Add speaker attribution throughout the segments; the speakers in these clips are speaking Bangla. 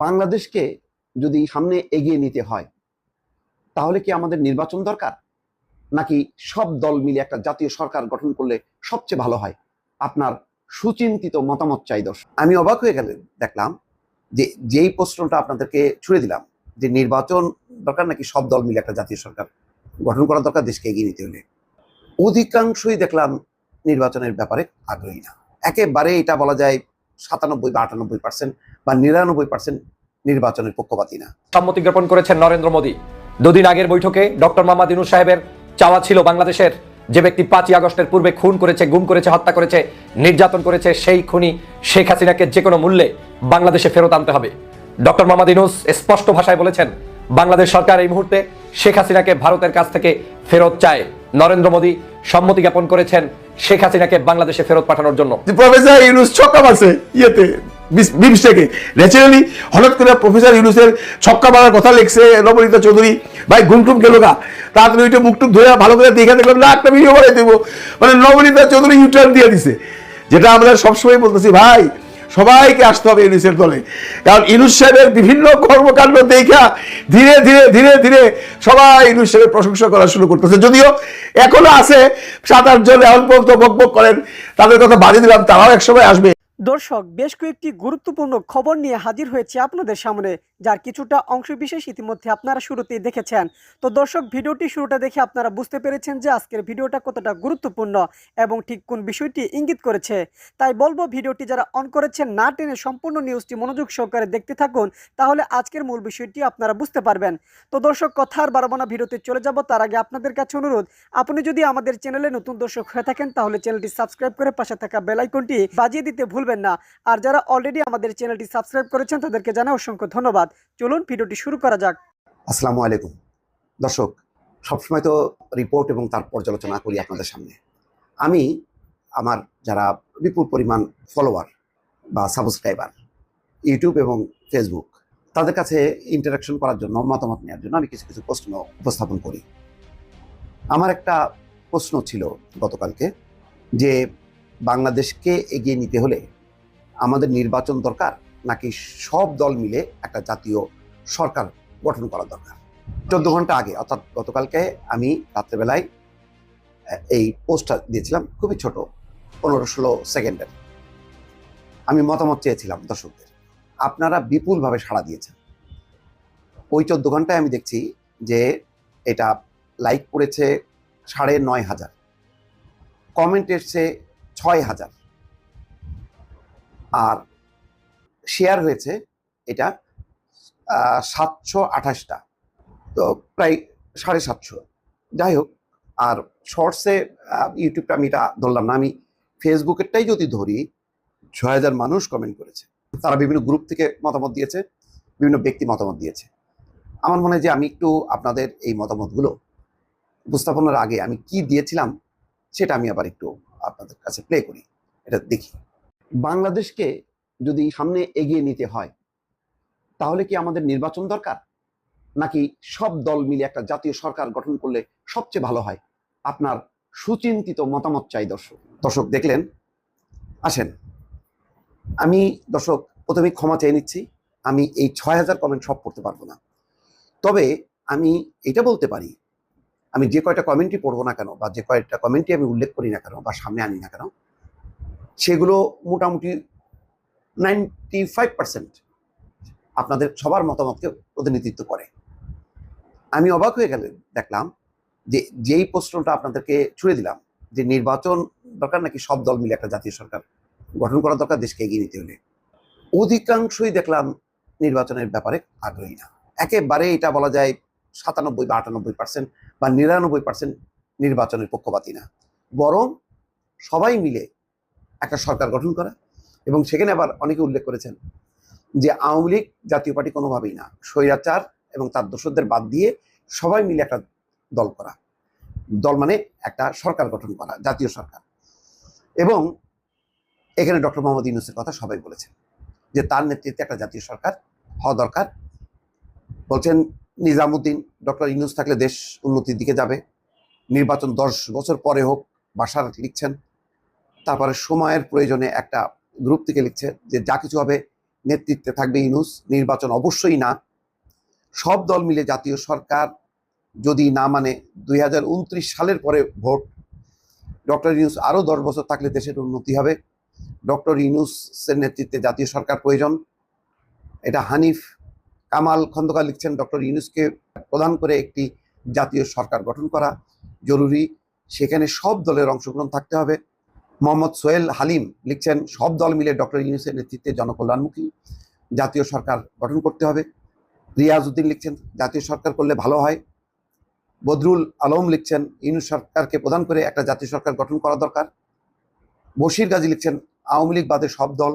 Speaker 1: বাংলাদেশকে যদি সামনে এগিয়ে নিতে হয় তাহলে কি আমাদের নির্বাচন দরকার, নাকি সব দল মিলে একটা জাতীয় সরকার গঠন করলে সবচেয়ে ভালো হয়? আপনার সুচিন্তিত মতামত চাই দর্শক। আমি অবাক হয়ে গেলে দেখলাম যে যেই প্রশ্নটা আপনাদেরকে ছুড়ে দিলাম যে নির্বাচন দরকার নাকি সব দল মিলে একটা জাতীয় সরকার গঠন করা দরকার দেশকে এগিয়ে নিতে হলে, অধিকাংশই দেখলাম নির্বাচনের ব্যাপারে আগ্রহী না। একেবারে এটা বলা যায় 97 বা 98% বা 99% নির্বাচনের পক্ষপাতী না।
Speaker 2: সম্মতি জ্ঞাপন করেছেন নরেন্দ্র মোদী। দুদিন আগের বৈঠকে ডক্টর মোহাম্মদ ইউনূস সাহেবের চাওয়া ছিল বাংলাদেশের যে ব্যক্তি 5ই আগস্টের পূর্বে খুন করেছে, গুম করেছে, হত্যা করেছে, নির্যাতন করেছে, সেই খুনি শেখ হাসিনাকে যে কোনো মূল্যে বাংলাদেশে ফেরত আনতে হবে। ডক্টর মোহাম্মদ ইউনূস স্পষ্ট ভাষায় বলেছেন বাংলাদেশ সরকার এই মুহূর্তে শেখ হাসিনাকে ভারতের কাছ থেকে ফেরত চায়। নরেন্দ্র মোদী সম্মতি জ্ঞাপন করেছেন শেখ হাসিনাকে বাংলাদেশে ফেরত পাঠানোর জন্য।
Speaker 3: প্রফেসর ইউনূস ছক্কা মারছে বিমস্টেকে ন্যাচারালি হঠাৎ করে প্রফেসর ইউনূসের ছক্কা মারার কথা লিখছে নবনীতা চৌধুরী, ভাই ঘুমটুম গেল গা, তাড়াতাড়ি ওইটা মুখটুক ধরে ভালো করে দেখে দেখলাম না একটা ভিডিও বানাই দেবো, মানে নবনীতা চৌধুরী ইউটার্ন দিয়ে দিছে। যেটা আমরা সবসময় বলতেছি ভাই সবাইকে আসতে হবে ইউনূসের দলে, কারণ ইউনূস সাহেবের বিভিন্ন কর্মকাণ্ড দেখা ধীরে ধীরে ধীরে ধীরে সবাই ইউনূস সাহেবের প্রশংসা করা শুরু করতেছে। যদিও এখনো আছে 7-8 জন এখন পর্যন্ত বকবক করেন, তাদের কথা বাড়িয়ে দিলাম, তারাও একসময় আসবে।
Speaker 4: দর্শক, বেশ কয়েকটি গুরুত্বপূর্ণ খবর নিয়ে হাজির হয়েছে আপনাদের সামনে, যার কিছুটা অংশবিশেষ ইতিমধ্যে আপনারা শুরুতেই দেখেছেন। তো দর্শক, ভিডিওটি শুরুটা দেখে আপনারা বুঝতে পেরেছেন যে আজকের ভিডিওটা কতটা গুরুত্বপূর্ণ এবং ঠিক কোন বিষয়টি ইঙ্গিত করেছে। তাই বলবো ভিডিওটি যারা অন করেছেন না টেনে সম্পূর্ণ নিউজটি মনোযোগ সহকারে দেখতে থাকুন, তাহলে আজকের মূল বিষয়টি আপনারা বুঝতে পারবেন। তো দর্শক, কথা আর বাড়াবো না, ভিডিওতে চলে যাব। তার আগে আপনাদের কাছে অনুরোধ, আপনি যদি আমাদের চ্যানেলে নতুন দর্শক হয়ে থাকেন তাহলে চ্যানেলটি সাবস্ক্রাইব করে পাশে থাকা বেল আইকনটি বাজিয়ে দিতে ভুলবেন না। আর যারা অলরেডি আমাদের চ্যানেলটি সাবস্ক্রাইব করেছেন তাদেরকে জানাই অসংখ্য ধন্যবাদ। চলুন ভিডিওটি শুরু করা যাক।
Speaker 1: আসসালামু আলাইকুম দর্শক, সবসময় তো রিপোর্ট এবং তার পর্যালোচনা করি আপনাদের সামনে। আমি আমার যারা বিপুল পরিমাণ ফলোয়ার বা সাবস্ক্রাইবার ইউটিউব এবং ফেসবুক, তাদের কাছে ইন্টারাকশন করার জন্য, মতামত নেওয়ার জন্য আমি কিছু কিছু প্রশ্ন উপস্থাপন করি। আমার একটা প্রশ্ন ছিল গতকালকে যে বাংলাদেশকে এগিয়ে নিতে হলে আমাদের নির্বাচন দরকার নাকি সব দল মিলে একটা জাতীয় সরকার গঠন করা দরকার। 14 ঘন্টা আগে অর্থাৎ গতকালকে আমি রাত্রেবেলায় এই পোস্টটা দিয়েছিলাম, খুবই ছোট, 15-16 সেকেন্ডের। আমি মতামত চেয়েছিলাম দর্শকদের, আপনারা বিপুলভাবে সাড়া দিয়েছেন। ওই 14 ঘন্টায় আমি দেখছি যে এটা লাইক করেছে 9,500, কমেন্ট এসছে 6,000, আর শেয়ার হয়েছে এটা 728টা, তো প্রায় 750। যাই হোক, আর শর্টসে ইউটিউবটা আমি এটা ধরলাম না, আমি ফেসবুকেরটাই যদি ধরি 6,000 মানুষ কমেন্ট করেছে। তারা বিভিন্ন গ্রুপ থেকে মতামত দিয়েছে, বিভিন্ন ব্যক্তি মতামত দিয়েছে। আমার মনে হয় যে আমি একটু আপনাদের এই মতামতগুলো উপস্থাপনের আগে আমি কি দিয়েছিলাম সেটা আমি আবার একটু আপনাদের কাছে প্লে করি, এটা দেখি। বাংলাদেশকে যদি সামনে এগিয়ে নিতে হয় তাহলে কি আমাদের নির্বাচন দরকার, নাকি সব দল মিলে একটা জাতীয় সরকার গঠন করলে সবচেয়ে ভালো হয়? আপনার সুচিন্তিত মতামত চাই দর্শক। দেখলেন, আসেন আমি দর্শক প্রথমে ক্ষমা চেয়ে নিচ্ছি, আমি এই 6,000 কমেন্ট সব পড়তে পারবো না। তবে আমি এটা বলতে পারি, আমি যে কয়টা কমেন্টই পড়বো না কেন বা যে কয়টা কমেন্টই আমি উল্লেখ করি না কেন বা সামনে আনি না কেন, সেগুলো মোটামুটি 95% আপনাদের সবার মতামতকে প্রতিনিধিত্ব করে। আমি অবাক হয়ে গেলে দেখলাম যে যেই প্রশ্নটা আপনাদেরকে ছুড়ে দিলাম যে নির্বাচন দরকার নাকি সব দল মিলে একটা জাতীয় সরকার গঠন করা দরকার দেশকে এগিয়ে নিতে হলে, অধিকাংশই দেখলাম নির্বাচনের ব্যাপারে আগ্রহী না। একেবারে এটা বলা যায় 97 বা 98% বা 99% নির্বাচনের পক্ষপাতী না, বরং সবাই মিলে একটা সরকার গঠন করা। এবং সেখানে আবার অনেকে উল্লেখ করেছেন যে আওয়ামী লীগ জাতীয় পার্টি কোনোভাবেই না, স্বৈরাচার এবং তার দোসরদের বাদ দিয়ে সবাই মিলে একটা দল করা, দল মানে একটা সরকার গঠন করা, জাতীয় সরকার। এবং এখানে ডক্টর মোহাম্মদ ইউনূসের কথা সবাই বলেছেন যে তার নেতৃত্বে একটা জাতীয় সরকার হওয়া দরকার। বলছেন নিজামুদ্দিন, ডক্টর ইউনূস থাকলে দেশ উন্নতির দিকে যাবে, নির্বাচন 10 বছর পরে হোক, বাসার লিখছেন। তারপরে সময়ের প্রয়োজনে একটা গ্রুপ থেকে লিখছে যে যা কিছু হবে নেতৃত্বে থাকবে ইউনূস, নির্বাচন অবশ্যই না। সব দল মিলে জাতীয় সরকার যদি না মানে 2029 সালের পরে ভোট, ডক্টর ইউনূস আরও 10 বছর থাকলে দেশের উন্নতি হবে। ডক্টর ইউনূসের নেতৃত্বে জাতীয় সরকার প্রয়োজন। এটা হানিফ কামাল খন্দকার লিখছেন, ডক্টর ইউনূসকে প্রধান করে একটি জাতীয় সরকার গঠন করা জরুরি, সেখানে সব দলের অংশগ্রহণ থাকতে হবে। মোহাম্মদ সোহেল হালিম লিখছেন, সব দল মিলে ডক্টর ইউনূসের নেতৃত্বে জনকল্যাণমুখী জাতীয় সরকার গঠন করতে হবে। রিয়াজ উদ্দিন লিখছেন, জাতীয় সরকার করলে ভালো হয়। বদরুল আলম লিখছেন, ইউনূস সরকারকে প্রধান করে একটা জাতীয় সরকার গঠন করা দরকার। বশির গাজী লিখছেন, আওয়ামী লীগ বাদে সব দল।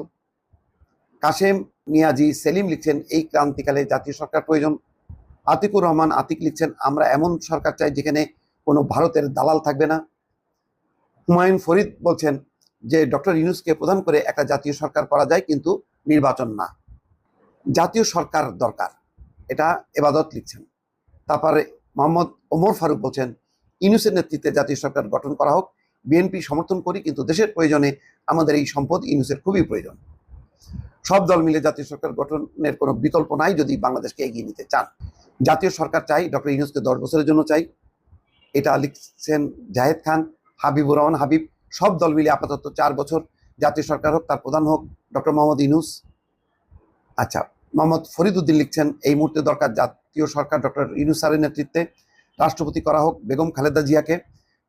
Speaker 1: কাশেম মিয়াজি সেলিম লিখছেন, এই ক্রান্তিকালে জাতীয় সরকার প্রয়োজন। আতিকুর রহমান আতিক লিখছেন, আমরা এমন সরকার চাই যেখানে কোনো ভারতের দালাল থাকবে না। হুমায়ুন ফরিদ বলছেন যে ডক্টর ইউনূসকে প্রধান করে একটা জাতীয় সরকার করা যায়, কিন্তু নির্বাচন না। জাতীয় সরকার দরকার, এটা এবাদত লিখছেন। তারপরে মোহাম্মদ ওমর ফারুক বলছেন, ইউনূসের নেতৃত্বে জাতীয় সরকার গঠন করা হোক। বিএনপি সমর্থন করি, কিন্তু দেশের প্রয়োজনে আমাদের এই সম্পদ ইউনূসের খুবই প্রয়োজন। সব দল মিলে জাতীয় সরকার গঠনের কোনো বিকল্প নাই যদি বাংলাদেশকে এগিয়ে নিতে চান। জাতীয় সরকার চাই, ডক্টর ইউনূসকে 10 বছরের জন্য চাই, এটা লিখছেন জাহেদ খান। হাবিবুর রহমান হাবিব, সব দল মিলে আপাতত 4 বছর জাতীয় সরকার হোক, তার প্রধান হোক ডক্টর মোহাম্মদ ইউনূস। আচ্ছা, মোহাম্মদ ফরিদ উদ্দিন লিখছেন, এই মুহূর্তে দরকার জাতীয় সরকার ডক্টর ইউনূস স্যারের নেতৃত্বে রাষ্ট্রপতি করা হোক বেগম খালেদা জিয়াকে।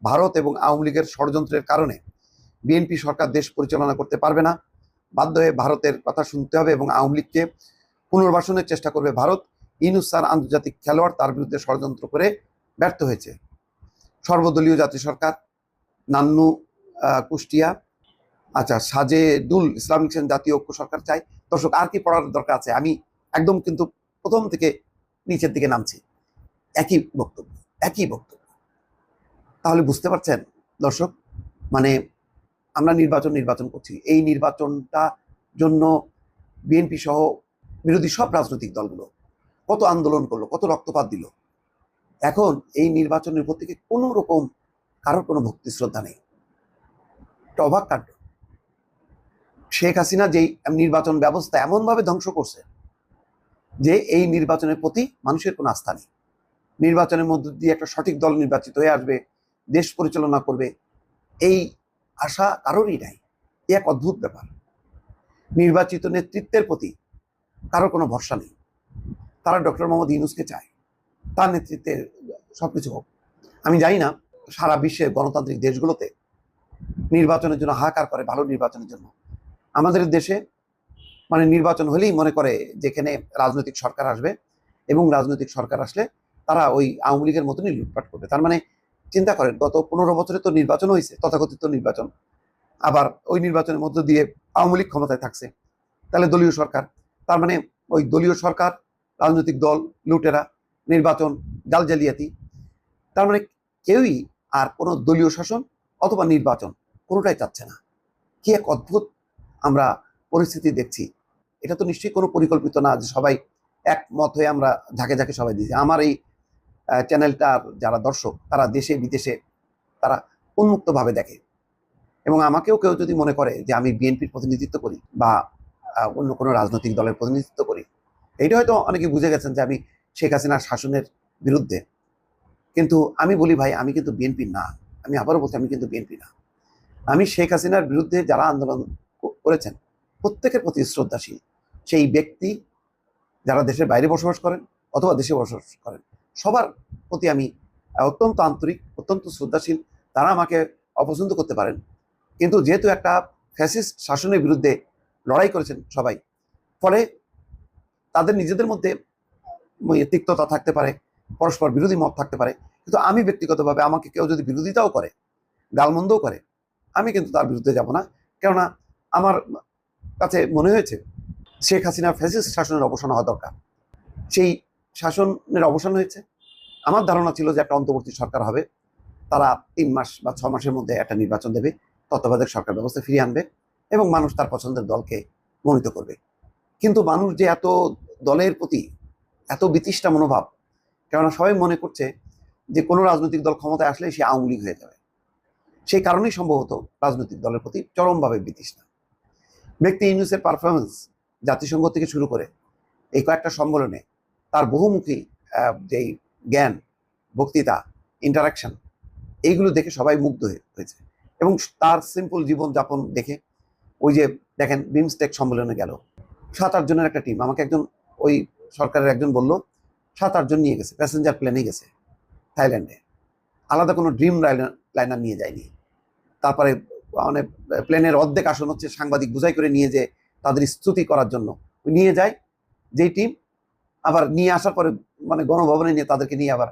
Speaker 1: ভারত এবং আওয়ামী লীগের ষড়যন্ত্রের কারণে বিএনপি সরকার দেশ পরিচালনা করতে পারবে না, বাধ্য হয়ে ভারতের কথা শুনতে হবে এবং আওয়ামী লীগকে পুনর্বাসনের চেষ্টা করবে ভারত। ইউনূস স্যার আন্তর্জাতিক খেলোয়াড়, তার বিরুদ্ধে ষড়যন্ত্র করে ব্যর্থ হয়েছে। সর্বদলীয় জাতীয় সরকার, নান্নু কুষ্টিয়া। আচ্ছা, সাজেদুল ইসলাম লিখছেন, জাতীয় ঐক্য সরকার চাই। দর্শক, আর কি পড়ার দরকার আছে? আমি একদম কিন্তু প্রথম থেকে নিচের দিকে নামছি, একই বক্তব্য একই বক্তব্য। তাহলে বুঝতে পারছেন দর্শক, মানে আমরা নির্বাচন করছি, এই নির্বাচনটা জন্য বিএনপি সহ বিরোধী সব রাজনৈতিক দলগুলো কত আন্দোলন করলো, কত রক্তপাত দিল। এখন এই নির্বাচনের উপর থেকে কোনো রকম কারোর কোনো ভক্তি শ্রদ্ধা নেই। একটা অবাক কাণ্ড। শেখ হাসিনা যেই নির্বাচন ব্যবস্থা এমনভাবে ধ্বংস করছে যে এই নির্বাচনের প্রতি মানুষের কোনো আস্থা নেই। নির্বাচনের মধ্য দিয়ে একটা সঠিক দল নির্বাচিত হয়ে আসবে, দেশ পরিচালনা করবে, এই আশা কারোরই নাই। এক অদ্ভুত ব্যাপার। নির্বাচিত নেতৃত্বের প্রতি কারোর কোনো ভরসা নেই। তারা ডক্টর মোহাম্মদ ইউনূসকে চায়, তার নেতৃত্বে সবকিছু হোক। আমি জানি না সারা বিশ্বের গণতান্ত্রিক দেশগুলোতে নির্বাচনের জন্য হাহাকার করে, ভালো নির্বাচনের জন্য। আমাদের দেশে মানে নির্বাচন হলেই মনে করে যেখানে রাজনৈতিক সরকার আসবে, এবং রাজনৈতিক সরকার আসলে তারা ওই আওয়ামী লীগের মতনই লুটপাট করবে। তার মানে চিন্তা করেন, গত 15 বছরে তো নির্বাচন হয়েছে, তথাকথিত নির্বাচন, আবার ওই নির্বাচনের মধ্য দিয়ে আওয়ামী লীগ ক্ষমতায় থাকছে। তাহলে দলীয় সরকার, তার মানে ওই দলীয় সরকার, রাজনৈতিক দল, লুটেরা, নির্বাচন, জাল জালিয়াতি। তার মানে কেউই আর কোনো দলীয় শাসন অথবা নির্বাচন কোনোটাই চাচ্ছে না। কি এক অদ্ভুত আমরা পরিস্থিতি দেখছি। এটা তো নিশ্চয়ই কোনো পরিকল্পিত না যে সবাই একমত হয়ে আমরা ঝাঁকে ঝাঁকে সবাই দিয়েছি। আমার এই চ্যানেলটার যারা দর্শক, তারা দেশে বিদেশে তারা উন্মুক্তভাবে দেখে, এবং আমাকেও কেউ যদি মনে করে যে আমি বিএনপির প্রতিনিধিত্ব করি বা অন্য কোনো রাজনৈতিক দলের প্রতিনিধিত্ব করি, এইটা হয়তো অনেকে বুঝে গেছেন যে আমি শেখ হাসিনার শাসনের বিরুদ্ধে। কিন্তু আমি বলি ভাই, আমি কিন্তু বিএনপি না। আমি আবারও বলছি, আমি কিন্তু বিএনপি না। আমি শেখ হাসিনার বিরুদ্ধে যারা আন্দোলন করেছেন প্রত্যেকের প্রতি শ্রদ্ধাশীল। সেই ব্যক্তি যারা দেশের বাইরে বসবাস করেন অথবা দেশে বসবাস করেন, সবার প্রতি আমি অত্যন্ত আন্তরিক, অত্যন্ত শ্রদ্ধাশীল। তারা আমাকে অপছন্দ করতে পারেন, কিন্তু যেহেতু একটা ফ্যাসিস্ট শাসনের বিরুদ্ধে লড়াই করেছেন সবাই, ফলে তাদের নিজেদের মধ্যে তিক্ততা থাকতে পারে, পরস্পর বিরোধী মত থাকতে পারে। কিন্তু আমি ব্যক্তিগতভাবে, আমাকে কেউ যদি বিরোধিতাও করে, গালমন্দও করে, আমি কিন্তু তার বিরুদ্ধে যাব না। কেননা আমার কাছে মনে হয়েছে শেখ হাসিনার ফ্যাসিস্ট শাসনের অবসান হওয়া দরকার। সেই শাসনের অবসান হয়েছে। আমার ধারণা ছিল যে একটা অন্তর্বর্তী সরকার হবে, তারা 3 মাস বা 6 মাসের মধ্যে একটা নির্বাচন দেবে, তত্ত্বাবধায়ক সরকার ব্যবস্থা ফিরিয়ে আনবে এবং মানুষ তার পছন্দের দলকে মনোনীত করবে। কিন্তু মানুষ যে এত দলের প্রতি এত বিতৃষ্ণা মনোভাব, কেননা সবাই মনে করছে যে কোনো রাজনৈতিক দল ক্ষমতায় আসলে সে আওয়ামী লীগ হয়ে যাবে। সেই কারণেই সম্ভবত রাজনৈতিক দলের প্রতি চরমভাবে বিতৃষ্ণা। ব্যক্তি ইউনূসের পারফরমেন্স জাতিসংঘ থেকে শুরু করে এই কয়েকটা সম্মেলনে তার বহুমুখী যেই জ্ঞান, বক্তৃতা, ইন্টারাকশন, এইগুলো দেখে সবাই মুগ্ধ হয়েছে। এবং তার সিম্পল জীবনযাপন দেখে, ওই যে দেখেন বিমস্টেক সম্মেলনে গেল 7-8 জনের একটা টিম, আমাকে একজন ওই সরকারের একজন বলল 7-8 জন নিয়ে গেছে, প্যাসেঞ্জার প্লেনে গেছে থাইল্যান্ডে, আলাদা কোনো ড্রিম লাইনার নিয়ে যায়নি। তারপরে মানে প্লেনের অর্ধেক আসন হচ্ছে সাংবাদিক বুঝাই করে নিয়ে যে তাদের স্তুতি করার জন্য নিয়ে যায় যেই টিম, আবার নিয়ে আসার পরে মানে গণভবনে নিয়ে তাদেরকে নিয়ে আবার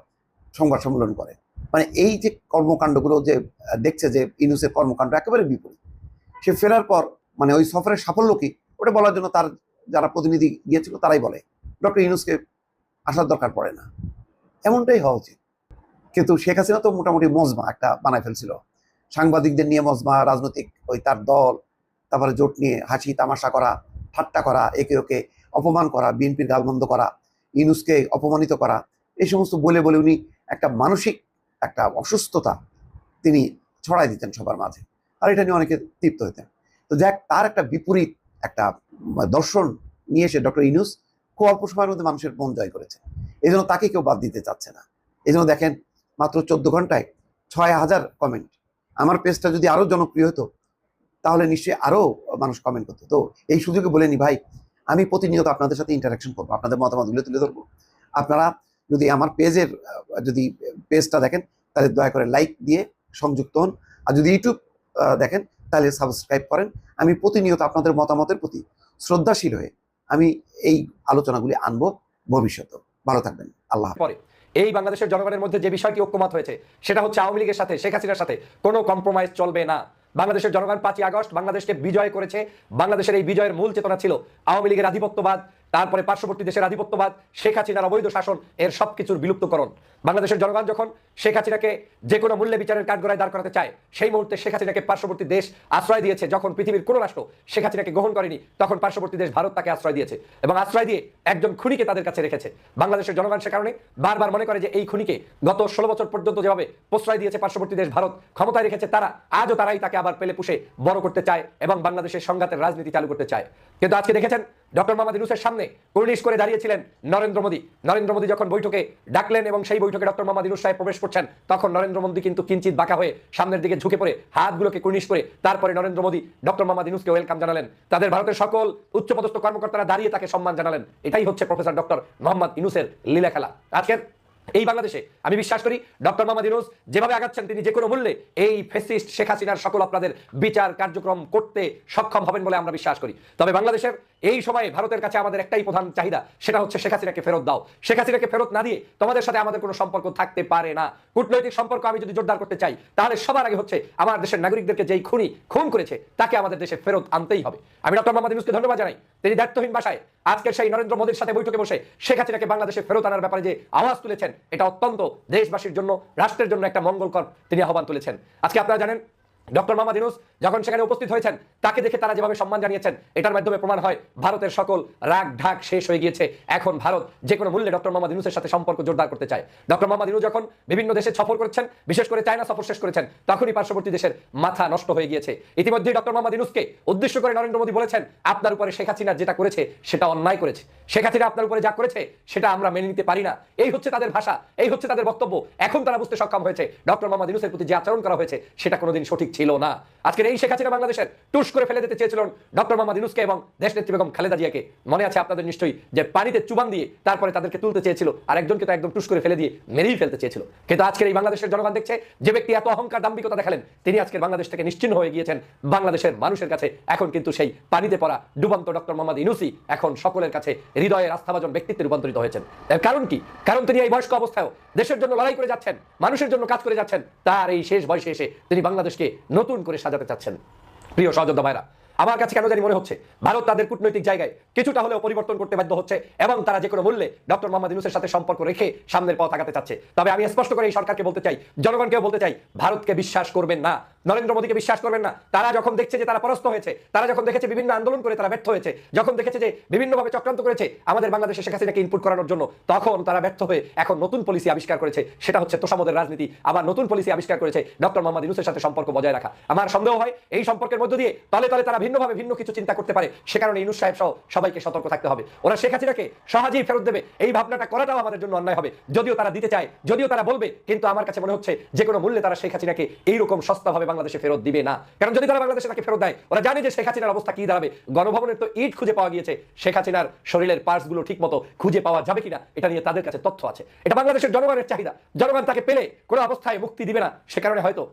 Speaker 1: সংবাদ সম্মেলন করে। মানে এই যে কর্মকাণ্ডগুলো যে দেখছে যে ইউনূসের কর্মকাণ্ড একেবারে বিপরীত। সে ফেরার পর মানে ওই সফরের সাফল্য কি ওটা বলার জন্য তার যারা প্রতিনিধি গিয়েছিল তারাই বলে ডক্টর ইউনূসকে আসার দরকার পড়ে না, এমনটাই হওয়া উচিত। কিন্তু শেখ হাসিনা তো মোটামুটি মজমা একটা বানায় ফেলছিল, সাংবাদিকদের নিয়ে মজমা, রাজনৈতিক ওই তার দল, তারপরে জোট নিয়ে হাসি তামাশা করা, ঠাট্টা করা, একে ওকে অপমান করা, বিএনপির গালমন্দ করা, ইউনূসকে অপমানিত করা, এই সমস্ত বলে বলে উনি একটা মানসিক একটা অসুস্থতা তিনি ছড়াই দিতেন সবার মাঝে, আর এটা নিয়ে অনেকে তৃপ্ত হতেন। তো যাক, তার একটা বিপরীত একটা দর্শন নিয়ে এসে ডক্টর ইউনূস খুব অল্প সময়ের মধ্যে মানুষের মন জয় করেছে। এই জন্য তাকে কেউ বাদ দিতে চাচ্ছে না। এই জন্য দেখেন মাত্র 14 ঘন্টায় 6000 কমেন্ট। আমার পেজটা যদি আরো জনপ্রিয় হতো তাহলে নিশ্চয়ই আরো মানুষ কমেন্ট করতো। তো এই সুযোগে বলে নি ভাই, আমি প্রতিনিয়ত আপনাদের সাথে ইন্টারাকশন করবো, আপনাদের মতামতগুলো তুলে ধরবো। আপনারা যদি আমার পেজের যদি পেজটা দেখেন তাহলে দয়া করে লাইক দিয়ে সংযুক্ত হন, আর যদি ইউটিউব দেখেন তাহলে সাবস্ক্রাইব করেন। আমি প্রতিনিয়ত আপনাদের মতামতের প্রতি শ্রদ্ধাশীল হয়ে আমি এই আলোচনাগুলি আনবো ভবিষ্যতে। ভালো থাকবেন, আল্লাহ হাফেজ।
Speaker 2: পরে এই বাংলাদেশের জনগণের মধ্যে যে বিষয়টি ঐক্যমত হয়েছে সেটা হচ্ছে আওয়ামী লীগের সাথে, শেখ হাসিনার সাথে কোনো কম্প্রোমাইজ চলবে না। বাংলাদেশের জনগণ 5ই আগস্ট বাংলাদেশকে বিজয় করেছে। বাংলাদেশের এই বিজয়ের মূল চেতনা ছিল আওয়ামী লীগের আধিপত্যবাদ, তারপরে পার্শ্ববর্তী দেশের আধিপত্যবাদ, শেখ হাসিনার অবৈধ শাসন, এর সবকিছুর বিলুপ্তকরণ। বাংলাদেশের জনগণ যখন শেখ হাসিনাকে যে কোনো মূল্যে বিচারের কাঠগড়ায় দাঁড় করাতে চায়, সেই মুহূর্তে শেখ হাসিনাকে পার্শ্ববর্তী দেশ আশ্রয় দিয়েছে। যখন পৃথিবীর কোনো রাষ্ট্র শেখ হাসিনাকে গ্রহণ করেনি, তখন পার্শ্ববর্তী দেশ ভারত তাকে আশ্রয় দিয়েছে এবং আশ্রয় দিয়ে একজন খুনিকে তাদের কাছে রেখেছে। বাংলাদেশের জনগণ সে কারণে বারবার মনে করে যে এই খুনিকে গত 16 বছর পর্যন্ত যেভাবে প্রশ্রয় দিয়েছে পার্শ্ববর্তী দেশ ভারত, ক্ষমতায় রেখেছে তারা, আজও তারাই তাকে আবার পেলে পুষে বড় করতে চায় এবং বাংলাদেশের সংঘাতের রাজনীতি চালু করতে চায়। কিন্তু আজকে দেখেছেন ডক্টর মোহাম্মদ ইউনূসের সামনে কুর্নিশ করে দাঁড়িয়েছিলেন নরেন্দ্র মোদী। নরেন্দ্র মোদী যখন বৈঠকে ডাকলেন এবং সেই বৈঠকে ডক্টর মোহাম্মদ ইউনূস সাহেব প্রবেশ করছেন, তখন নরেন্দ্র মোদী কিন্তু কিঞ্চিত বাঁকা হয়ে সামনের দিকে ঝুঁকে পড়ে হাতগুলোকে কুর্নিশ করে তারপরে নরেন্দ্র মোদী ডক্টর মোহাম্মদ ইউনূসকে ওয়েলকাম জানালেন। তাদের ভারতের সকল উচ্চপদস্থ কর্মকর্তারা দাঁড়িয়ে তাকে সম্মান জানালেন। এটাই হচ্ছে প্রফেসর ডক্টর মোহাম্মদ ইউনূসের লীলা খেলা। আজকের এই বাংলাদেশে আমি বিশ্বাস করি ডক্টর মোহাম্মদ ইউনূস যেভাবে আগাচ্ছেন, তিনি যে কোনো মূল্যে এই ফ্যাসিস্ট শেখ হাসিনার সকল অপরাধের বিচার কার্যক্রম করতে সক্ষম হবেন বলে আমরা বিশ্বাস করি। তবে বাংলাদেশের এই সময়ে ভারতের কাছে আমাদের একটাই প্রধান চাহিদা, সেটা হচ্ছে শেখ হাসিনাকে ফেরত দাও। শেখ হাসিনাকে ফেরত না দিয়ে তোমাদের সাথে আমাদের কোনো সম্পর্ক থাকতে পারে না। কূটনৈতিক সম্পর্ক আমি যদি জোরদার করতে চাই, তাহলে সবার আগে হচ্ছে আমার দেশের নাগরিকদেরকে যেই খুন করেছে তাকে আমাদের দেশে ফেরত আনতেই হবে। আমি ডক্টর মোহাম্মদ ইউনূসকে ধন্যবাদ জানাই, তিনি দায়িত্বহীন ভাষায় আজকের সেই নরেন্দ্র মোদীর সাথে বৈঠকে বসে শেখ হাসিনাকে বাংলাদেশে ফেরত আনার ব্যাপারে যে আওয়াজ তুলেছেন, এটা অত্যন্ত দেশবাসীর জন্য, রাষ্ট্রের জন্য একটা মঙ্গলকর তিনি আহ্বান তুলেছেন। আজকে আপনারা জানেন ডক্টর মোহাম্মদ ইউনূস যখন সেখানে উপস্থিত হয়েছেন, তাকে দেখে তারা যেভাবে সম্মান জানিয়েছেন, এটার মাধ্যমে প্রমাণ হয় ভারতের সকল রাগ ঢাক শেষ হয়ে গিয়েছে। এখন ভারত যে কোনো মূল্যে ডক্টর মোহাম্মদ ইউনূসের সাথে সম্পর্ক জোরদার করতে চায়। ডক্টর মোহাম্মদ ইউনূস যখন বিভিন্ন দেশে সফর করেছেন, বিশেষ করে চায়না সফর শেষ করেছেন, তখনই পার্শ্ববর্তী দেশের মাথা নষ্ট হয়ে গিয়েছে। ইতিমধ্যেই ডক্টর মোহাম্মদ ইউনূসকে উদ্দেশ্য করে নরেন্দ্র মোদী বলেছেন, আপনার উপরে শেখ হাসিনা যেটা করেছে সেটা অন্যায় করেছে। শেখ হাসিনা আপনার উপরে যা করেছে সেটা আমরা মেনে নিতে পারি না। এই হচ্ছে তাদের ভাষা, এই হচ্ছে তাদের বক্তব্য। এখন তারা বুঝতে সক্ষম হয়েছে ডক্টর মোহাম্মদ ইউনূসের প্রতি যে আচরণ করা হয়েছে সেটা কোনোদিন সঠিক ছিল না। আজকের এই শেখ হাসিনা বাংলাদেশের টুস করে ফেলে দিতে চেয়েছিলেন ডক্টর মোহাম্মদ ইউনূসকে এবং দেশনেত্রী বেগম খালেদা জিয়াকে। মনে আছে আপনাদের নিশ্চয়ই যে পানিতে চুবান দিয়ে তারপরে তাদেরকে তুলতে চেয়েছিল, আর একজনকে তো একদম টুস করে ফেলে দিয়ে মেরেই ফেলতে চেয়েছিল। কিন্তু আজকের এই বাংলাদেশের জনগণ দেখছে যে ব্যক্তি এত অহংকার দাম্ভিকতা দেখালেন, তিনি আজকের বাংলাদেশ থেকে নিশ্চিহ্ন হয়ে গিয়েছেন। বাংলাদেশের মানুষের কাছে এখন কিন্তু সেই পানিতে পড়া ডুবন্ত ডক্টর মোহাম্মদ ইউনূসই এখন সকলের কাছে হৃদয়ের আস্থাভাজন ব্যক্তিত্বে রূপান্তরিত হয়েছেন। এর কারণ কি? কারণ তিনি এই বয়স্ক অবস্থায় দেশের জন্য লড়াই করে যাচ্ছেন, মানুষের জন্য কাজ করে যাচ্ছেন। তার এই শেষ বয়সে এসে তিনি বাংলাদেশকে নতুন করে সাজাতে চাচ্ছেন। প্রিয় সহযোদ্ধা ভাইরা, আমার কাছে কেন জানি মনে হচ্ছে ভারত তাদের কূটনৈতিক জায়গায় কিছুটা হলেও পরিবর্তন করতে বাধ্য হচ্ছে এবং তারা যে কোনো মূল্যে ডক্টর মোহাম্মদ ইউনূসের সাথে সম্পর্ক রেখে সামনের পথ আগাতে চাচ্ছে। তবে আমি স্পষ্ট করে এই সরকারকে বলতে চাই, জনগণকেও বলতে চাই, ভারতকে বিশ্বাস করবেন না। নরেন্দ্র মোদীকে বিশ্বাস করবেন না। তারা যখন দেখছে যে তারা পরাস্ত হয়েছে, তারা যখন দেখেছে বিভিন্ন আন্দোলন করে তারা ব্যর্থ হয়েছে, যখন দেখেছে যে বিভিন্নভাবে চক্রান্ত করেছে আমাদের বাংলাদেশে শেখ হাসিনাকে ইনপুট করানোর জন্য, তখন তারা ব্যর্থ হয়ে এখন নতুন পলিসি আবিষ্কার করেছে, সেটা হচ্ছে তোষামদের রাজনীতি। আবার নতুন পলিসি আবিষ্কার করেছে ডক্টর মোহাম্মদ ইউনূসের সাথে সম্পর্ক বজায় রাখা। আমার সন্দেহ হয় এই সম্পর্কের মধ্য দিয়ে তলে তলে তারা ভিন্নভাবে ভিন্ন কিছু চিন্তা করতে পারে। সে কারণে ইউনূস সাহেব সহ সবাইকে সতর্ক থাকতে হবে। ওরা শেখ হাসিনাকে সহজেই ফেরত দেবে এই ভাবনাটা করাটাও আমাদের জন্য অন্যায় হবে। যদিও তারা দিতে চায়, যদিও তারা বলবে, কিন্তু আমার কাছে মনে হচ্ছে যে কোনো মূল্যে তারা শেখ হাসিনাকে এইরকম সস্তাভাবে বাংলাদেশে ফেরত দিবে না। কারণ যদি তারা বাংলাদেশে তাকে ফেরত দেয়, ওরা জানে যে শেখ হাসিনার অবস্থা কি দাঁড়াবে। গণভবনের তো ইট খুঁজে পাওয়া গিয়েছে, শেখ হাসিনার শরীরের পার্টসগুলো ঠিক মতো খুঁজে পাওয়া যাবে কিনা এটা নিয়ে তাদের কাছে তথ্য আছে। এটা বাংলাদেশের জনগণের চাহিদা। জনগণ তাকে পেলে কোনো অবস্থায় মুক্তি দিবে না, সে কারণে হয়তো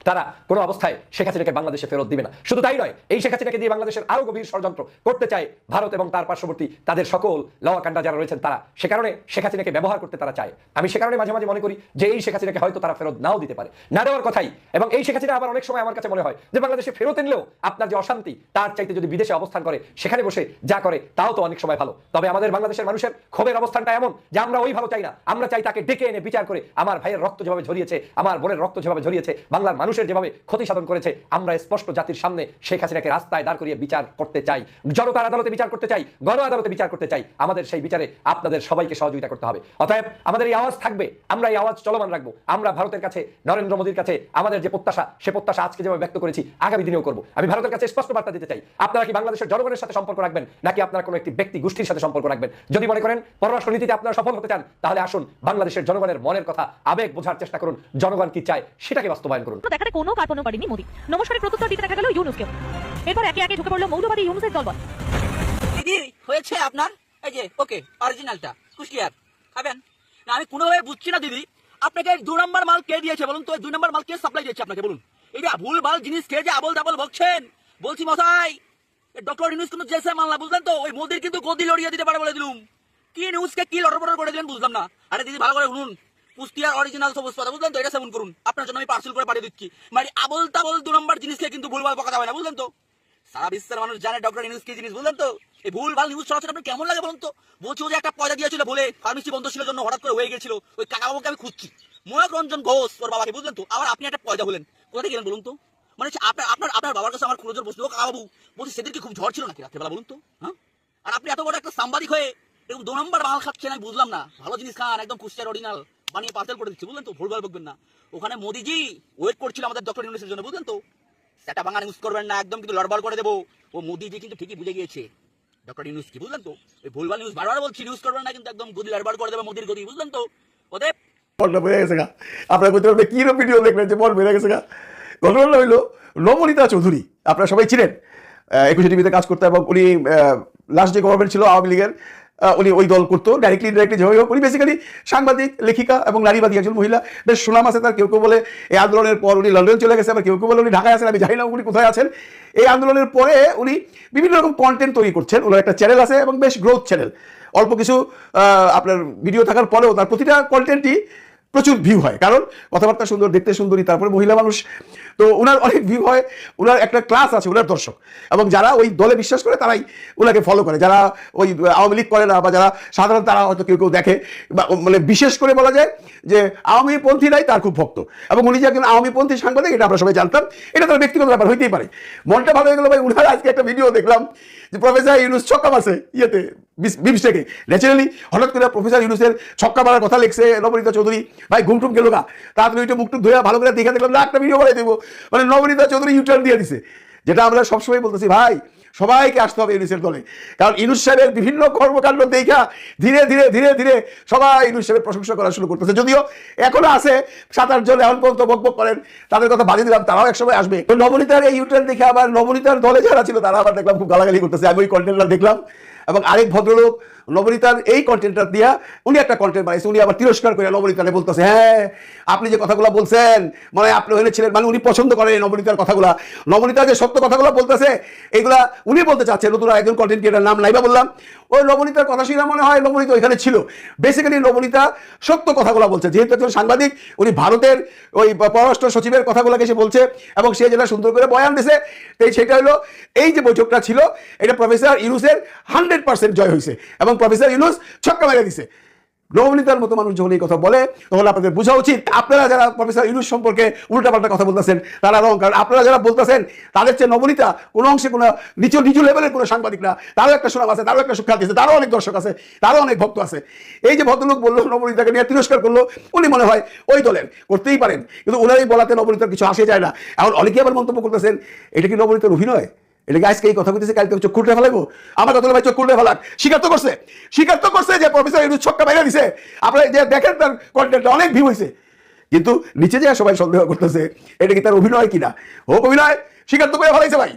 Speaker 2: তারা কোনো অবস্থায় শেখ হাসিনাকে বাংলাদেশে ফেরত দিবে না। শুধু তাই নয়, এই শেখ হাসিনাকে দিয়ে বাংলাদেশের আরো গভীর ষড়যন্ত্র করতে চায় ভারত এবং তার পার্শ্ববর্তী তাদের সকল লওয়াকাণ্ডা যারা রয়েছেন তারা। সে কারণে শেখ হাসিনাকে ব্যবহার করতে তারা চায়। আমি সে কারণে মাঝে মাঝে মনে করি যে এই শেখ হাসিনাকে হয়তো তারা ফেরত নাও দিতে পারে, না দেওয়ার কথাই। এবং এই শেখ হাসিনা আবার অনেক সময় আমার কাছে মনে হয় যে বাংলাদেশে ফেরত এনলেও আপনার যে অশান্তি, তার চাইতে যদি বিদেশে অবস্থান করে সেখানে বসে যা করে তাও তো অনেক সময় ভালো। তবে আমাদের বাংলাদেশের মানুষের ক্ষোভের অবস্থানটা এমন যে আমরা ওই ভালো চাই না, আমরা চাই তাকে ডেকে এনে বিচার করে আমার ভাইয়ের রক্ত যেভাবে ঝরিয়েছে, আমার বোনের রক্ত যেভাবে ঝরিয়েছে, বাংলার মানুষের যেভাবে ক্ষতি সাধন করেছে, আমরা স্পষ্ট জাতির সামনে শেখ হাসিনাকে রাস্তায় দাঁড় করিয়ে বিচার করতে চাই, জনতার আদালতে বিচার করতে চাই, গণ আদালতে বিচার করতে চাই। আমাদের সেই বিচারে আপনাদের সবাইকে সহযোগিতা করতে হবে। অতএব আমাদের এই আওয়াজ থাকবে, আমরা এই আওয়াজ চলমান রাখবো। আমরা ভারতের কাছে, নরেন্দ্র মোদীর কাছে আমাদের যে প্রত্যাশা, সে প্রত্যাশা আজকে যেভাবে ব্যক্ত করেছি আগামী দিনেও করবো। আমি ভারতের কাছে স্পষ্ট বার্তা দিতে চাই, আপনারা কি বাংলাদেশের জনগণের সাথে সম্পর্ক রাখবেন, নাকি আপনারা কোনো একটি ব্যক্তি গোষ্ঠীর সাথে সম্পর্ক রাখবেন? যদি মনে করেন পররাষ্ট্র নীতিতে আপনারা সফল হতে চান, তাহলে আসুন বাংলাদেশের জনগণের মনের কথা, আবেগ বোঝার চেষ্টা করুন। জনগণ কি চায় সেটাকে বাস্তবায়ন করুন।
Speaker 5: দেখাতে কোনো কার্পণ্য করেনি মোদী। নমস্কারের প্রত্যুত্তর দিতে দেখা গেল ইউনূসকে। এরপর একে একে ঢুকে পড়লো মৌলবাদী ইউনূসের দলবল।
Speaker 6: দিদি হয়েছে আপনার এই যে ওকে অরিজিনালটা কুষ্টিয়ার খাবেন না? আমি কোনোভাবে বুঝছি না দিদি, আপনাকে 2 নম্বর মাল কে দিয়েছে বলুন তো? 2 নম্বর মাল কে সাপ্লাই দিয়েছে আপনাকে বলুন? এটা ভুল ভাল জিনিস খেয়ে যে আবল তাবল বকছেন। বলছি মশাই, ডক্টর ইউনূস কিন্তু জেসে মাল না, বুঝলেন তো? ওই মোদির কিন্তু গদি লড়িয়ে দিতে পারে বলে দিলুম। কি নিউজকে কি লটরপটর করে দিলেন বুঝলাম না। আরে দিদি ভালো করে শুনুন, কুষ্টিয়ার অরিজিনাল সবুজ পাতা, বুঝলেন তো? এটা সেবন করুন, আপনার জন্য আমি পার্সেল করে পাঠিয়ে দিচ্ছি। মানে আবল তাবল 2 নম্বর জিনিসকে কিন্তু ভুলভাল বকা যাবে না, বুঝলেন তো? সারা বিশ্বের মানুষ জানে ডক্টর ইউনূস কি জিনিস, বুঝলেন তো? এই ভুল ভাল নিউজ ছড়াছড়ি আপনার কেমন লাগে বলুন তো? বলছি ও যে একটা পয়সা দিয়েছিল বলে ফার্মেসি বন্ধ ছিল জন্য হঠাৎ করে হয়ে গেছিল, ওই কাকাবাবুকে আমি খুঁজছি, ময়ূক রঞ্জন ঘোষ ওর বাবাকে, বুঝলেন তো? আবার আপনি একটা পয়সা হলেন, কোথায় গেলেন বলুন তো? মানে আপনার বাবার কাছে আমার খুঁজে বসলো, কাকাবাবু বলছি সেদিন কি খুব ঝড় ছিল নাকি রাত্রেবেলা বলুন তো? হ্যাঁ, আর আপনি এত বড় একটা সাংবাদিক হয়ে এরকম 2 নম্বর মাল খাচ্ছেন, আমি বুঝলাম না। ভালো জিনিস খান, একদম কুষ্টিয়ার অরিজিনাল বানিয়ে পার্সেল করে দিচ্ছি, বুঝলেন তো? ভুলভাল বকবেন না। ওখানে মোদিজি ওয়েট করছিল আমাদের ডক্টর ইউনূসের জন্য, বুঝলেন তো? সেটা বাংলা নিউজ করবেন না, একদম কিন্তু লড়বড় করে দেবো। ও মোদিজি কিন্তু ঠিকই বুঝে গিয়েছে ডক্টর ইউনূস কি, বুঝলেন তো? ওই ভুলভাল নিউজ বারবার বলছি, নিউজ করবেন না কিন্তু একদম গদি লড়বড় করে দেবে মোদির গদি, বুঝলেন তো? ওদের
Speaker 3: মনটা বেড়ে গেছে গা। আপনারা বলতে পারবেন কি ভিডিও দেখলেন যে মন বেড়ে গেছে গা। ঘটনাটা হইলো নবনীতা চৌধুরী, আপনারা সবাই ছিলেন, 21 টিভিতে কাজ করতো এবং উনি লাস্ট যে গভর্নমেন্ট ছিল আওয়ামী লীগের, উনি ওই দল করতো ডাইরেক্টলি যেভাবে হোক। উনি বেসিক্যালি সাংবাদিক, লেখিকা এবং নারীবাদী একজন মহিলা, বেশ সুনাম আছে তার। কেউ কেউ বলে এই আন্দোলনের পর উনি লন্ডন চলে গেছে, আবার কেউ কেউ বলে উনি ঢাকায় আছেন, আমি জানি না উনি কোথায় আছেন। এই আন্দোলনের পরে উনি বিভিন্ন রকম কন্টেন্ট তৈরি করছেন, ওনার একটা চ্যানেল আছে এবং বেশ গ্রোথ চ্যানেল। অল্প কিছু আপনার ভিডিও থাকার পরেও তার প্রতিটা কন্টেন্টই প্রচুর ভিউ হয়, কারণ কথাবার্তা সুন্দর, দেখতে সুন্দরী, তারপরে মহিলা মানুষ, তো ওনার অনেক ভিউ হয়। ওনার একটা ক্লাস আছে, ওনার দর্শক এবং যারা ওই দলে বিশ্বাস করে তারাই ওনাকে ফলো করে। যারা ওই আওয়ামী লীগ করে না বা যারা সাধারণ, তারা হয়তো কেউ কেউ দেখে, বা মানে বিশেষ করে বলা যায় যে আওয়ামী পন্থীরাই তার খুব ভক্ত। এবং উনি যে একজন আওয়ামী পন্থী সাংবাদিক এটা আমরা সবাই জানতাম, এটা তার ব্যক্তিগত ব্যাপার হইতেই পারে। মনটা ভালো হয়ে গেল ভাই। উনার আজকে একটা ভিডিও দেখলাম যে প্রফেসর ইউনূস ছক্কা মারছে ইয়েতে বিমস্টেকে। ন্যাচারালি হঠাৎ করে প্রফেসর ইউনূসের ছক্কা মারার কথা লিখছে নবনীতা চৌধুরী। ভাই ঘুমটুম গেল গা, তাড়াতাড়ি ওইটা মুখটুক ধরে ভালো করে দেখে দেখলাম না একটা ভিডিও বানাই দেবো। মানে নবনীতা চৌধুরী ইউটার্ন দিয়ে দিছে, যেটা আমরা সবসময় বলতেছি ভাই সবাইকে আসতে হবে ইউনূসের দলে। কারণ ইউনূস সাহেবের বিভিন্ন কর্মকাণ্ড দেখা ধীরে ধীরে ধীরে ধীরে সবাই ইউনূস সাহেবের প্রশংসা করা শুরু করতেছে। যদিও এখনো আছে 7-8 জন এখন পর্যন্ত বকবক করেন, তাদের কথা বাজিয়ে দিলাম, তারাও একসময় আসবে। তো নবনীতার এই ইউটার্ন দেখে আবার নবনীতার দলে যারা ছিল তারা আবার দেখলাম খুব গালাগালি করতেছে। আমি ওই কন্টেন্টটা দেখলাম এবং আরেক ভদ্রলোক নবনীতার এই কন্টেন্টটা দিয়া উনি একটা কন্টেন্ট বানাইছে, উনি আবার তিরস্কার করে নবনীতাকে বলতেছে হ্যাঁ আপনি যে কথাগুলো বলছেন মানে আপনি হলে ছিলেন, মানে উনি পছন্দ করেন নবনীতার কথাগুলা। নবনীতা যে সত্য কথাগুলো বলতেছে এগুলা উনি বলতে চাচ্ছেন, নতুন একজন কন্টেন্ট ক্রিয়েটার নাম নাইবা বললাম, ওই নবনীতার কথা শুনে মনে হয় নবনীতা ওইখানে ছিল। বেসিক্যালি নবনীতা সত্য কথাগুলো বলছে, যেহেতু একজন সাংবাদিক, উনি ভারতের ওই পররাষ্ট্র সচিবের কথাগুলোকে সে বলছে এবং সে যেটা সুন্দর করে বয়ান দিছে, সেটা হলো এই যে বৈঠকটা ছিল এটা প্রফেসর ইউনূসের 100% জয় হয়েছে এবং প্রফেসর ইউনূস ছক্কা মেরে দিছে। নবনীতার মতো মানুষ যখন এই কথা বলে তখন আপনাদের বোঝা উচিত আপনারা যারা প্রফেসর ইউনূস সম্পর্কে উল্টাপাল্টা কথা বলতেছেন তারা রং। কারণ আপনারা যারা বলতেছেন তাদের চেয়ে নবনীতা কোনো অংশে কোনো নিচু লেভেলের কোনো সাংবাদিক না, তারও একটা সুনাম আছে, তারও একটা সুখ্যাতি আছে, তারও অনেক দর্শক আছে, তারও অনেক ভক্ত আছে। এই যে ভদ্রলোক বললো নবনীতাকে নিয়ে তিরস্কার করলো, উনি মনে হয় ওই দলের, করতেই পারেন, কিন্তু ওনারই বলাতে নবনীতার কিছু আসে যায় না। এখন অনেকে আবার মন্তব্য করতেছেন এটা কি নবনীতার অভিনয়, এটা কি আজকে এই কথা বলতেছে কালকে চোখ খুলতে ফেলাইবো? আমার কথা ভাই চোখ খুলতে ফেলাক, স্বীকার তো করছে যে প্রফেসর ইউনূস ছক্কা বাইরে দিছে। আপনারা যে দেখেন তার কন্টেন্টটা অনেক ভিউ হয়েছে, কিন্তু নিচে যে সবাই সন্দেহ করতেছে এটা কি তার অভিনয় কিনা। হোক অভিনয়, স্বীকার তো করে ফেলাইছে ভাই,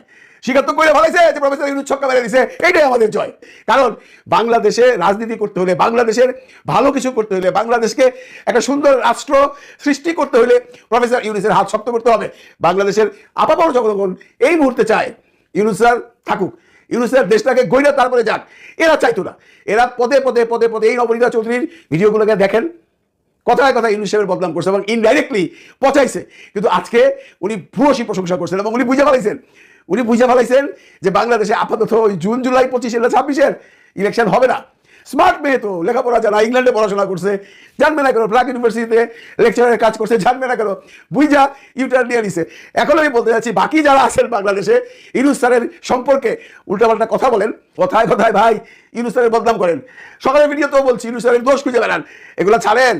Speaker 3: স্বীকার তো করে ফেলাইছে যে প্রফেসর ইউনূস ছক্কা বাইরে দিছে। এইটাই আমাদের জয়। কারণ বাংলাদেশে রাজনীতি করতে হলে, বাংলাদেশের ভালো কিছু করতে হলে, বাংলাদেশকে একটা সুন্দর রাষ্ট্র সৃষ্টি করতে হলে প্রফেসর ইউনূসের হাত শক্ত করতে হবে। বাংলাদেশের আপামর জনগণ এই মুহূর্তে চায় ইউনূস স্যার থাকুক, ইউনূস স্যার দেশটাকে গইরা তারপরে যাক। এরা চাইতো না, এরা পদে পদে পদে পদে এই নবনীতা চৌধুরীর ভিডিওগুলোকে দেখেন, কথায় কথায় ইউনূস সাহেবের বদনাম করছে এবং ইনডাইরেক্টলি পচাইছে। কিন্তু আজকে উনি ভূয়সী প্রশংসা করছেন এবং উনি বুঝে ফেলাইছেন যে বাংলাদেশে আপাতত ওই জুন জুলাই 25 এর 26-এর ইলেকশন হবে না। স্মার্ট মেয়ে তো, লেখাপড়া জানা, ইংল্যান্ডে পড়াশোনা করছে, জানবে না কেন, প্রাক ইউনিভার্সিটিতে লেকচারের কাজ করছে, জানবে না কেন, বুঝা ইউটার নিয়ে নিছে। এখন আমি বলতে চাচ্ছি বাকি যারা আছেন বাংলাদেশে ইউনূস স্যারের সম্পর্কে উল্টাপাল্টা কথা বলেন, কথায় কথায় ভাই ইউনূস স্যারের বদনাম করেন, সকালের ভিডিওতেও বলছি ইউনূস স্যারের দোষ খুঁজে বেড়ান, এগুলা ছাড়েন,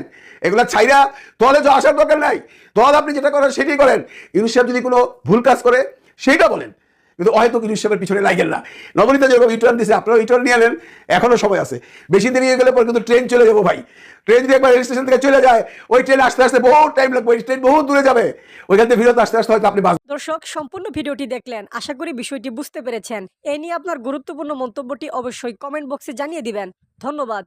Speaker 3: এগুলা ছাইরা দলে তো আসার দরকার নাই। দল আপনি যেটা করেন সেটাই করেন। ইউনূস সাহেব যদি কোনো ভুল কাজ করে সেইটা বলেন, কিন্তু হয়তো ইউনূস সাহেবের পিছনে লাগেন না। নবনীতা যেরকম রিটার্ন দিচ্ছে আপনারাও রিটার্ন নিয়ে নেন, এখনো সময় আছে। বেশি দেরি হয়ে গেলে পরে কিন্তু ট্রেন চলে যাবো ভাই। ট্রেন যদি একবার রেল স্টেশন থেকে চলে যায়, ওই ট্রেন আসতে আসতে বহু টাইম লাগবে, ওই ট্রেন বহু দূরে যাবে, ওইখান থেকে ফিরত আসতে আসতে হয়তো আপনি
Speaker 4: দর্শক সম্পূর্ণ ভিডিওটি দেখলেন, আশা করি বিষয়টি বুঝতে পেরেছেন। এই নিয়ে আপনার গুরুত্বপূর্ণ মন্তব্যটি অবশ্যই কমেন্ট বক্সে জানিয়ে দিবেন। ধন্যবাদ।